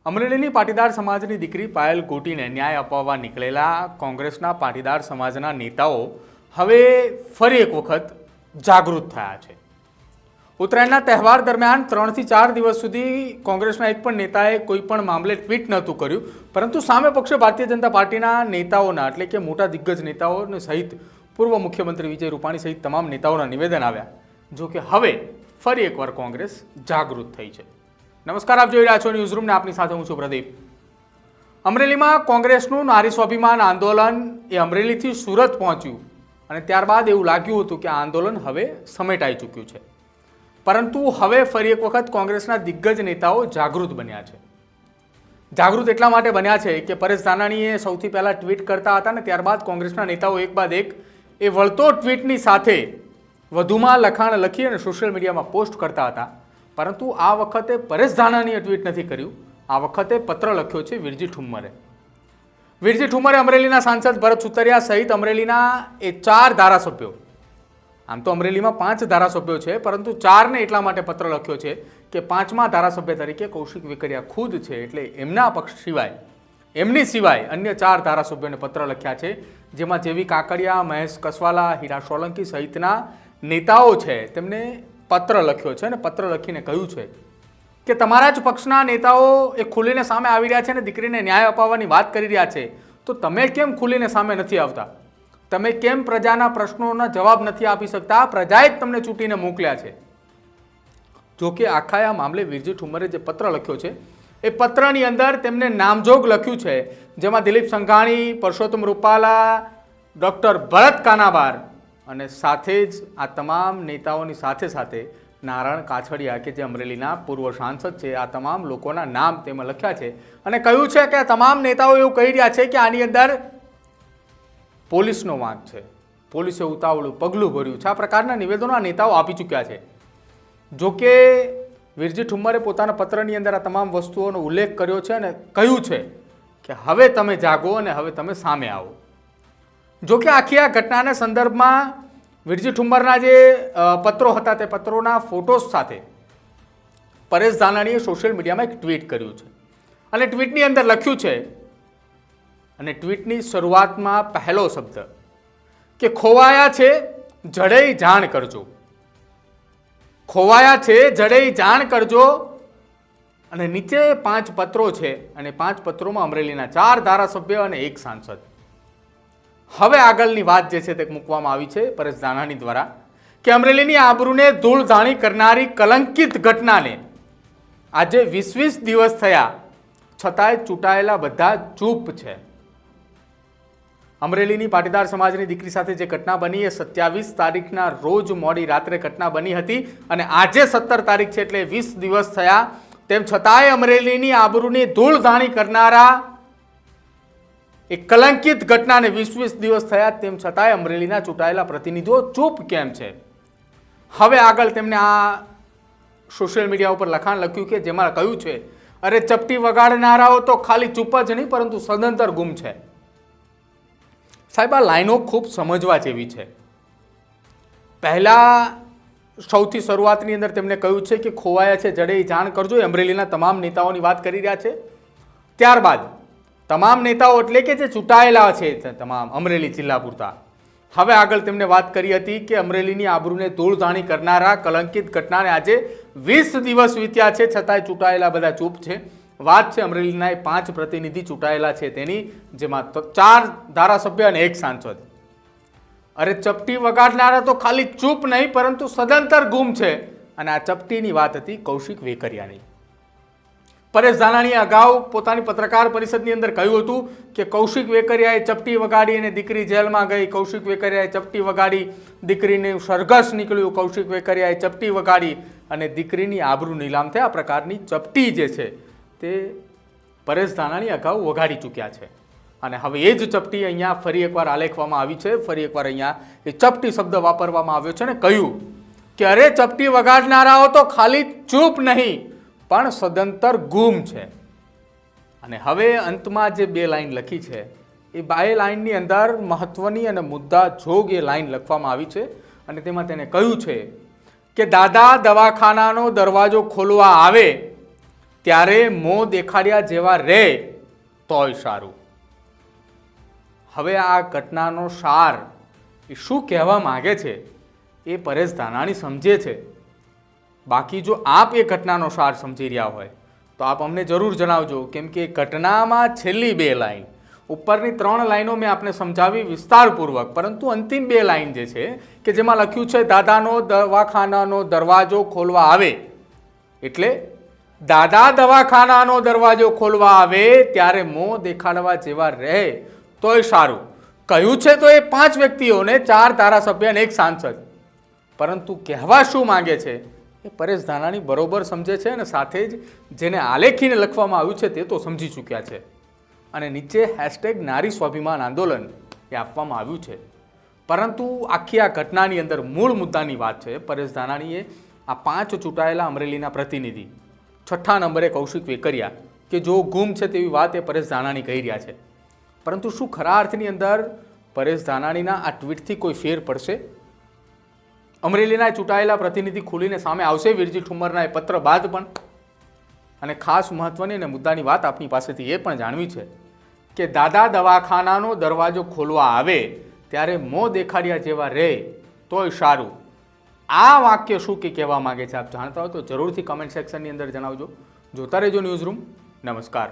અમરેલીની પાટીદાર સમાજની દીકરી પાયલ ગોટીને ન્યાય અપાવવા નીકળેલા કોંગ્રેસના પાટીદાર સમાજના નેતાઓ હવે ફરી એક વખત જાગૃત થયા છે। ઉત્તરાયણના તહેવાર દરમિયાન 3 થી 4 દિવસ સુધી કોંગ્રેસના એક પણ નેતાએ કોઈ પણ મામલે ટ્વીટ નહોતું કર્યું, પરંતુ સામે પક્ષે ભારતીય જનતા પાર્ટીના નેતાઓના એટલે કે મોટા દિગ્ગજ નેતાઓને સહિત પૂર્વ મુખ્યમંત્રી વિજય રૂપાણી સહિત તમામ નેતાઓના નિવેદન આવ્યા। જો કે હવે ફરી એકવાર કોંગ્રેસ જાગૃત થઈ છે। નમસ્કાર, આપ જોઈ રહ્યા છો ન્યૂઝરૂમ ને આપની સાથે હું છું પ્રદીપ। અમરેલીમાં કોંગ્રેસનું નારી સ્વાભિમાન આંદોલન એ અમરેલીથી સુરત પહોંચ્યું અને ત્યારબાદ એવું લાગ્યું હતું કે આ આંદોલન હવે સમેટાઈ ચૂક્યું છે, પરંતુ હવે ફરી એક વખત કોંગ્રેસના દિગ્ગજ નેતાઓ જાગૃત બન્યા છે। જાગૃત એટલા માટે બન્યા છે કે પરેશ ધાનાણીએ સૌથી પહેલાં ટ્વીટ કરતા હતા ને ત્યારબાદ કોંગ્રેસના નેતાઓ એક બાદ એક એ વળતો ટ્વીટની સાથે વધુમાં લખાણ લખી અને સોશિયલ મીડિયામાં પોસ્ટ કરતા હતા, પરંતુ આ વખતે પરેશ ધાનાણીએ ટ્વીટ નથી કર્યું। આ વખતે પત્ર લખ્યો છે વિરજી ઠુમ્મરે। વિરજી ઠુમ્મરે અમરેલીના સાંસદ ભરત સુતરિયા સહિત અમરેલીના એ 4 ધારાસભ્યો, આમ તો અમરેલીમાં 5 ધારાસભ્યો છે, પરંતુ 4ને એટલા માટે પત્ર લખ્યો છે કે 5મા ધારાસભ્ય તરીકે કૌશિક વેકરિયા ખુદ છે, એટલે એમના પક્ષ સિવાય એમની સિવાય અન્ય 4 ધારાસભ્યોને પત્ર લખ્યા છે, જેમાં જેવી કાકડિયા, મહેશ કસવાલા, હીરા સોલંકી સહિતના નેતાઓ છે તેમને પત્ર લખ્યો છે અને પત્ર લખીને કહ્યું છે કે તમારા જ પક્ષના નેતાઓ એ ખુલીને સામે આવી રહ્યા છે અને દીકરીને ન્યાય અપાવવાની વાત કરી રહ્યા છે, તો તમે કેમ ખુલીને સામે નથી આવતા? તમે કેમ પ્રજાના પ્રશ્નોના જવાબ નથી આપી શકતા? પ્રજાએ જ તમને ચૂંટીને મોકલ્યા છે। જો કે આખા આ મામલે વિરજી ઠુમ્મરે જે પત્ર લખ્યો છે એ પત્રની અંદર તેમને નામજોગ લખ્યું છે, જેમાં દિલીપ સંઘાણી, પરસોત્તમ રૂપાલા, ડૉક્ટર ભરત કાનાબાર અને સાથે જ આ તમામ નેતાઓની સાથે સાથે નારાયણ કાછડિયા કે જે અમરેલીના પૂર્વ સાંસદ છે, આ તમામ લોકોના નામ તેમાં લખ્યા છે અને કહ્યું છે કે તમામ નેતાઓ એવું કહી રહ્યા છે કે આની અંદર પોલીસનો વાંક છે, પોલીસે ઉતાવળું પગલું ભર્યું છે। આ પ્રકારના નિવેદનો આ નેતાઓ આપી ચૂક્યા છે। જો કે વિરજી ઠુમ્મરે પોતાના પત્રની અંદર આ તમામ વસ્તુઓનો ઉલ્લેખ કર્યો છે અને કહ્યું છે કે હવે તમે જાગો અને હવે તમે સામે આવો। જો કે આખી આ ઘટનાના સંદર્ભમાં વિરજી ઠુમ્મરના જે પત્રો હતા તે પત્રોના ફોટોસ સાથે પરેશ ધાનાણીએ સોશિયલ મીડિયામાં એક ટ્વીટ કર્યું છે અને ટ્વીટની અંદર લખ્યું છે, અને ટ્વીટની શરૂઆતમાં પહેલો શબ્દ કે ખોવાયા છે જડેય જાણ કરજો, ખોવાયા છે જડેય જાણ કરજો, અને નીચે 5 પત્રો છે અને 5 પત્રોમાં અમરેલીના 4 ધારાસભ્ય અને 1 સાંસદ। હવે આગળની વાત જે છે તે મૂકવામાં આવી છે પરેશ ધાનાણી દ્વારા કે અમરેલીની આબરૂને ધૂળ ધાણી કરનારી કલંકિત ઘટનાને આજે 20 દિવસ થયા છતાંય ચૂંટાયેલા બધા ચૂપ છે। અમરેલીની પાટીદાર સમાજની દીકરી સાથે જે ઘટના બની એ 27 તારીખના રોજ મોડી રાત્રે ઘટના બની હતી અને આજે 17 તારીખ છે, એટલે 20 દિવસ થયા તેમ છતાંય અમરેલીની આબરૂની ધૂળ ધાણી કરનારા એ કલંકિત ઘટનાને 20 દિવસ થયા તેમ છતાંય અમરેલીના ચૂંટાયેલા પ્રતિનિધિઓ ચૂપ કેમ છે? હવે આગળ તેમને આ સોશિયલ મીડિયા ઉપર લખાણ લખ્યું કે જેમાં કહ્યું છે, અરે ચપટી વગાડનારાઓ તો ખાલી ચૂપ જ નહીં પરંતુ સદંતર ગુમ છે। સાહેબ, આ લાઈનો ખૂબ સમજવા જેવી છે। પહેલા સૌથી શરૂઆતની અંદર તેમણે કહ્યું છે કે ખોવાયા છે જડેય જાણ કરજો, એ અમરેલીના તમામ નેતાઓની વાત કરી રહ્યા છે। ત્યારબાદ તમામ નેતાઓ એટલે કે જે ચૂંટાયેલા છે તમામ અમરેલી જિલ્લા પૂરતા, હવે આગળ તેમણે વાત કરી હતી કે અમરેલીની આબરૂને ધૂળ ધાણી કરનારા કલંકિત ઘટનાને આજે 20 દિવસ વીત્યા છે છતાંય ચૂંટાયેલા બધા ચૂપ છે। વાત છે અમરેલીના એ 5 પ્રતિનિધિ ચૂંટાયેલા છે તેની, જેમાં 4 ધારાસભ્ય અને 1 સાંસદ। અરે ચપટી વગાડનારા તો ખાલી ચૂપ નહીં પરંતુ સદંતર ગુમ છે, અને આ ચપટીની વાત હતી કૌશિક વેકરિયાની। પરેશ ધાનાણીએ અગાઉ પોતાની પત્રકાર પરિષદની અંદર કહ્યું હતું કે કૌશિક વેકરિયાએ ચપટી વગાડી અને દીકરી જેલમાં ગઈ, કૌશિક વેકરિયાએ ચપટી વગાડી, દીકરીને સરઘસ નીકળ્યું, કૌશિક વેકરિયાએ ચપટી વગાડી અને દીકરીની આબરૂ નીલામ થાય। આ પ્રકારની ચપટી જે છે તે પરેશ ધાનાણી અગાઉ વગાડી ચૂક્યા છે અને હવે એ જ ચપટી અહીંયા ફરી એકવાર આલેખવામાં આવી છે। ફરી એકવાર અહીંયા એ ચપટી શબ્દ વાપરવામાં આવ્યો છે અને કહ્યું કે અરે ચપટી વગાડનારાઓ તો ખાલી ચૂપ નહીં પણ સદંતર ગુમ છે। અને હવે અંતમાં જે 2 લાઈન લખી છે એ 2 લાઈનની અંદર મહત્વની અને મુદ્દા જોગ એ લાઈન લખવામાં આવી છે અને તેમાં તેને કહ્યું છે કે દાદા દવાખાનાનો દરવાજો ખોલવા આવે ત્યારે મોં દેખાડ્યા જેવા રહે તોય સારું. હવે આ ઘટનાનો સાર એ શું કહેવા માગે છે એ પરેશ ધાનાણી સમજે છે. બાકી જો આપ એ ઘટનાનો સાર સમજી રહ્યા હોય તો આપ અમને જરૂર જણાવજો, કેમ કે ઘટનામાં છેલ્લી 2 લાઈન, ઉપરની 3 લાઈનો મેં આપને સમજાવી વિસ્તારપૂર્વક, પરંતુ અંતિમ 2 લાઈન જે છે કે જેમાં લખ્યું છે દાદાનો દવાખાનાનો દરવાજો ખોલવા આવે, એટલે દાદા દવાખાનાનો દરવાજો ખોલવા આવે ત્યારે મોં દેખાડવા જેવા રહે તોય સારું. કહ્યું છે તો એ 5 વ્યક્તિઓને, 4 ધારાસભ્ય અને 1 સાંસદ, પરંતુ કહેવા શું માંગે છે એ પરેશ ધાનાણી બરોબર સમજે છે અને સાથે જ જેને આલેખીને લખવામાં આવ્યું છે તે તો સમજી ચૂક્યા છે. અને નીચે #નારી સ્વાભિમાન આંદોલન એ આપવામાં આવ્યું છે. પરંતુ આખી આ ઘટનાની અંદર મૂળ મુદ્દાની વાત છે, પરેશ ધાનાણીએ આ 5 ચૂંટાયેલા અમરેલીના પ્રતિનિધિ, 6ઠ્ઠા નંબરે કૌશિક વેકરિયા, કે જો ગુમ છે તેવી વાત એ પરેશ ધાનાણી કહી રહ્યા છે. પરંતુ શું ખરા અર્થની અંદર પરેશ ધાનાણીના આ ટ્વીટથી કોઈ ફેર પડશે? અમરેલીના ચૂંટાયેલા પ્રતિનિધિ ખુલીને સામે આવશે વીરજી ઠુમ્મરના એ પત્ર બાદ પણ? અને ખાસ મહત્વની અને મુદ્દાની વાત આપની પાસેથી એ પણ જાણવી છે કે દાદા દવાખાનાનો દરવાજો ખોલવા આવે ત્યારે મોં દેખાડ્યા જેવા રહે તોય સારું. આ વાક્ય શું કે કહેવા માંગે છે આપ જાણતા હો તો જરૂરથી કમેન્ટ સેક્શનની અંદર જણાવજો. જોતા રહેજો ન્યૂઝરૂમ. નમસ્કાર.